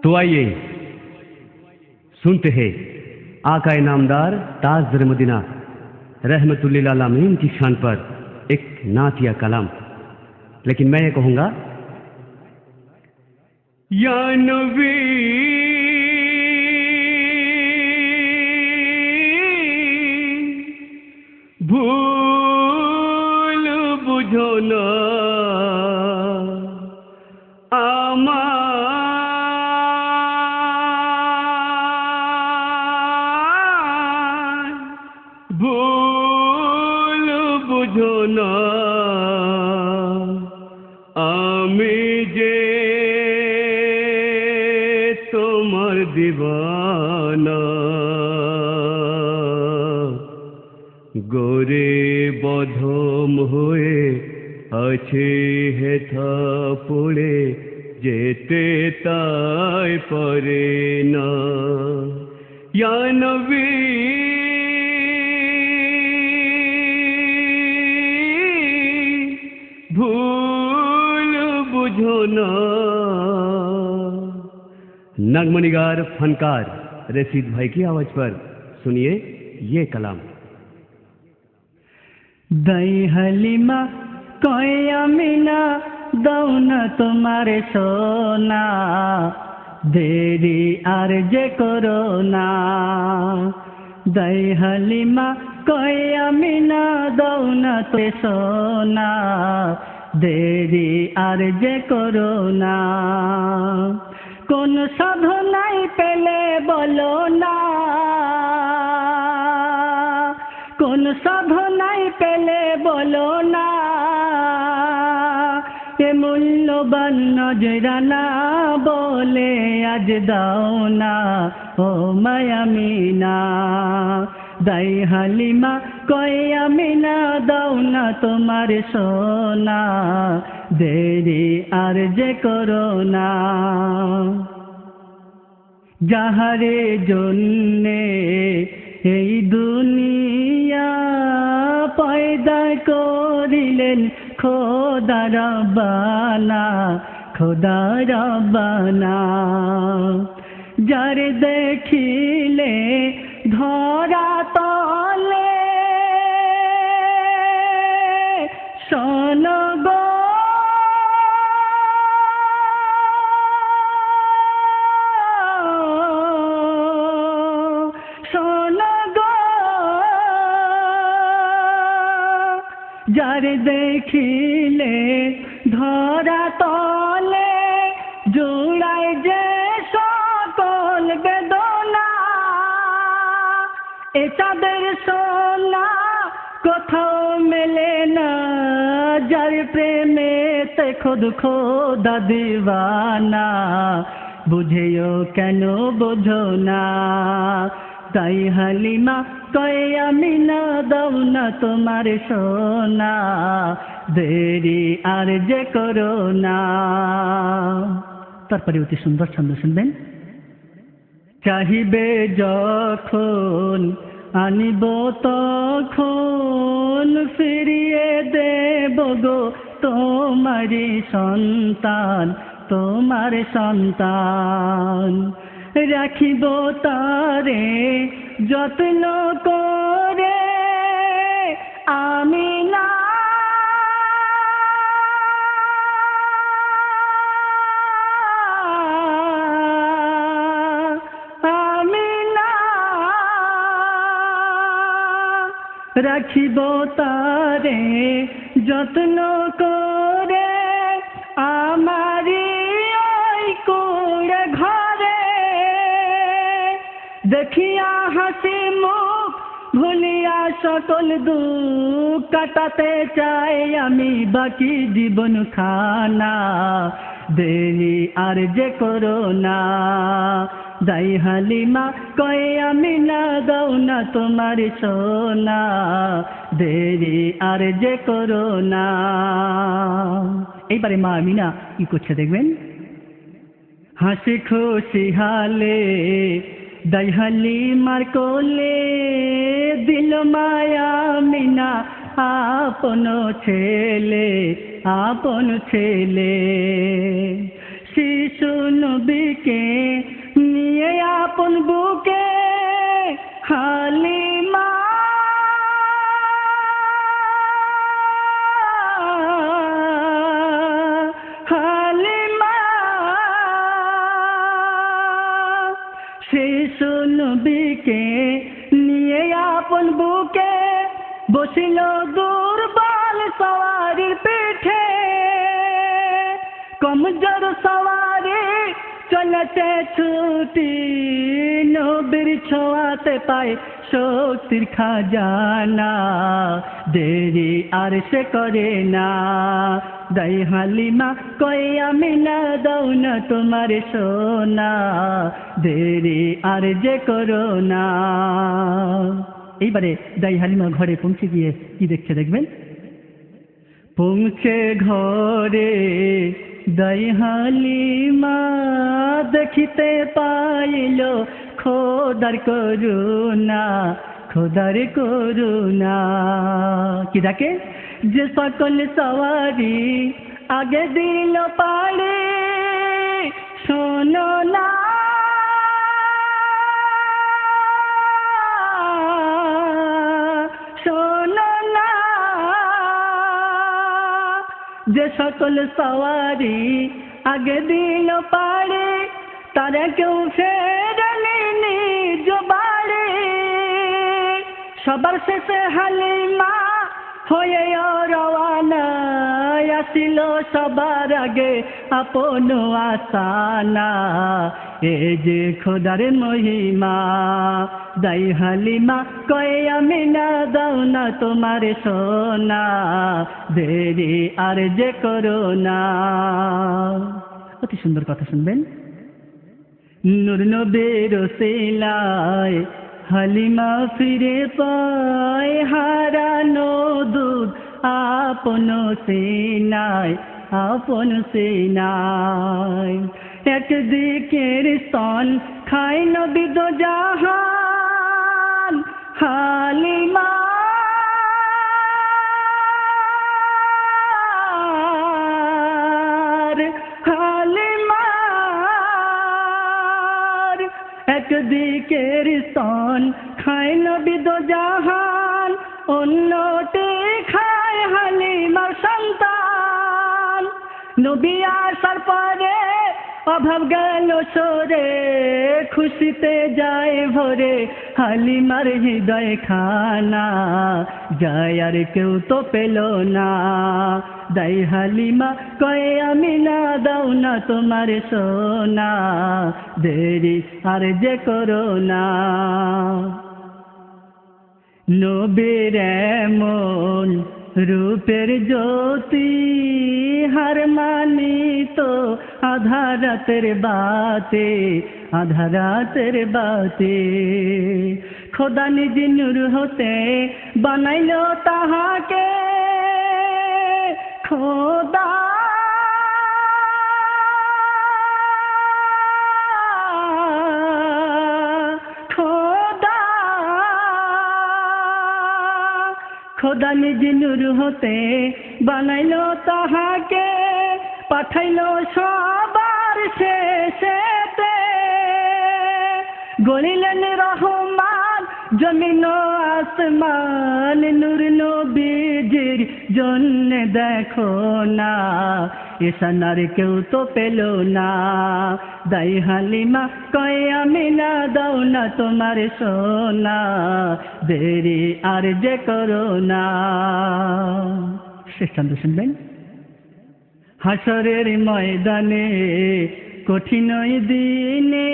तो आइए सुनते हैं आका नामदार ताजदार मदीना रहमतुल्लिल आलमीन की शान पर एक नातिया कलाम। लेकिन मैं ये कहूंगा, या नबी भूल बुझो ना ভুল বুঝো না আমি যে তোমার দিওয়ানা গোরে বধম হয়ে আছে হেথা পড়ে যেতে তাই পারে না। ইয়া নবী भूल बुझो ना। नगमनिगार फनकार रशीद भाई की आवाज पर सुनिए ये कलाम। दाई हलीमा कोई अमीना दौना तुम्हारे सोना देरी आर जे करो ना। दाई हलीमा कोई अमीना दौना तो सोना देरी आर जे करो ना। कोन साधनाई पेले बोलो ना, कोन साधनाई पेले बोलो ना। ए मूल्यवान नजराना बोले आज दाओ ना ओ मायामीना। दाई हालिमा कोई अमीना दाओ ना तुम्हारे सोना देरी आर जे करो ना। যাহারে জন্যে এই দুনিয়া পয়দা করিলেন খোদা রব্বানা, খোদা রব্বানা। যার দেখিলে ধরা তলে শোনো গো যার দেখিলে ধরা তলে জুড়ায় যে সকল বেদনা। এ চাঁদের সোনা কোথাও মেলে না, যার প্রেমেতে খুদ খোদা দিওয়ানা। বুঝেও কেন বোঝো না, তাই হালিমা কয়ে আমিনা দাও না তোমার সোনা দেরি আর যে করো না। তারপরে অতি সুন্দর ছন্দ শুনবেন। চাহিবে যখন আনিব তখন ফিরিয়ে দেব গো তোমারি সন্তান, তোমার সন্তান। রাখিব তারে যত্ন করে আমিনা। আমিনা রাখিব তারে যত্ন করে আমারি ওই কুড়ে ঘরে। দেখিয়া হাসি মুখ ভুলিয়া সকল দুঃখ কাটাতে চাই আমি বাকি জীবন খানা দেরি আর যে করো না। দাই হালিমা কয়ে আমিনা দাও না তোমার সোনা দেরি আর যে করো না। এইবারে মা আমিনা কি করছে দেখবেন। হাসি খুশি হালে দাই হালিমার কোলে দিল মায়া মিনা আপন ছেলে, আপন ছেলে। শিশু নবীকে নিয়ে আপন বুকে হালিমা হালিমা শিশু নবীকে নিয়ে আপন বুকে বসিল দুর্বল সওয়ারির পিঠে কমজোর সওয়ারি চলেছে ছুটি নবীর ছোঁয়াতে পায় শক্তির খাজানা দেরি আর সে করে না দাই হালিমা কই আমি না দাও না তোমার সোনা দেরি আর যে করো না। এইবারে দাই হালিমা ঘরে পৌঁছে গিয়ে কি দেখছে দেখবেন। পৌঁছে ঘরে দাই হালিমা দেখিতে পাইল খোদার করুণা খোদার করুণা। কি দেখে যে সকল সওয়ারি আগে দিল পাড়ে শোনো না যে সকল সওয়ারি আগে দিল পাড়ে তারা কেউ ফেরেনি নিজ বাড়ি সবার শেষে হালিমা হয়ে রওয়ানা আসিল সবার আগে আপন আসানা এ যে খোদার মহিমা দাই হালিমা কয়ে আমি না দাও না তোমার সোনা দেরি আর যে করো না। অতি সুন্দর কথা শুনবেন। নূর নবীর ওসিলায় হালিমা ফিরে পায় হারানো দুধ আপন সিনায় আপন সিনায় একদিকের স্তন খায় নবী দো জাহান হালিমা একদিকের স্তন খায় নবী দো জাহান অন্যটি খায় হালিমার সন্তান নবী আসার পরে অভাব গেল সরে খুশিতে যায় ভরে হালিমার হৃদয় খানা যায় আর কেউ তো পেল না দাই হালিমা কয়ে আমি না দাও না তোমার সোনা দেরি আর যে করো না। নবীর এমন রূপের জ্যোতি হার মানিত আধারাতের বাতে আধারাতের বাতে খোদা নিজ নূর হতে বানাইল তাহাকে খোদা খোদা নিজ নূর হতে বানাইল তাহাকে পাঠাইল সবার শেষেতে গড়িলেন রহমান জমিন আসমান নূর নবীজির জন্য দেখো না এসানার কেউ তো পেল না দাই হালিমা কয়ে আমি না দাও না তোমার সোনা দেরি আর যে করো না। শেষ চন্দ্র শুনবেন। হাসরের ময়দানে কঠিন দিনে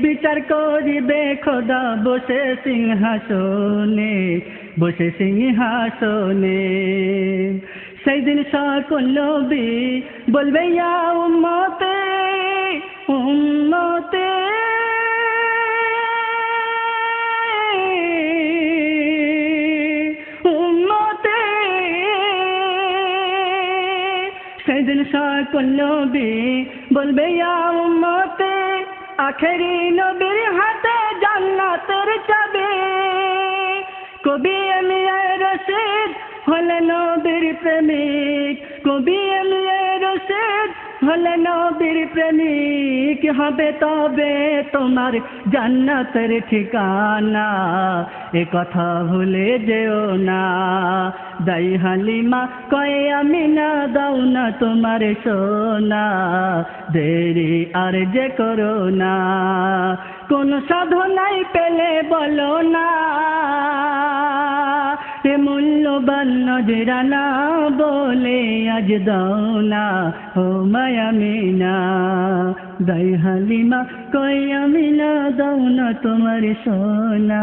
বিচার করিবে খোদা বসে সিংহাসনে বসে সিংহাসনে সেই দিন সকল নবী বলবে ইয়া উম্মতে উম্মতে উম্মতে সেই দিন সকল নবী বলবে ইয়া উম্মতে আখেরি নবীর হাতে জান্নাতের চাবি কবি এমিয়ে রশিদ হলেন নবীর প্রেমিক কবি এমিয়ে রশিদ হলে নবীর প্রেমিক হবে তবে তোমার জান্নাতের ঠিকানা, এ কথা ভুলে যেও না। দাই হালিমা কয়ে আমিনা দাও না তোমার সোনা, দেরি আর যে করো না। কোন সাধনাই পেলে বলো না, এ মূল্যবান নজরানা বলে আজ দাও না ও মায়ামিনা। দাই হালিমা কই আমিনা দাও না তোমার সোনা,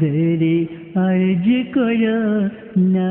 দেরি আর যে করো না।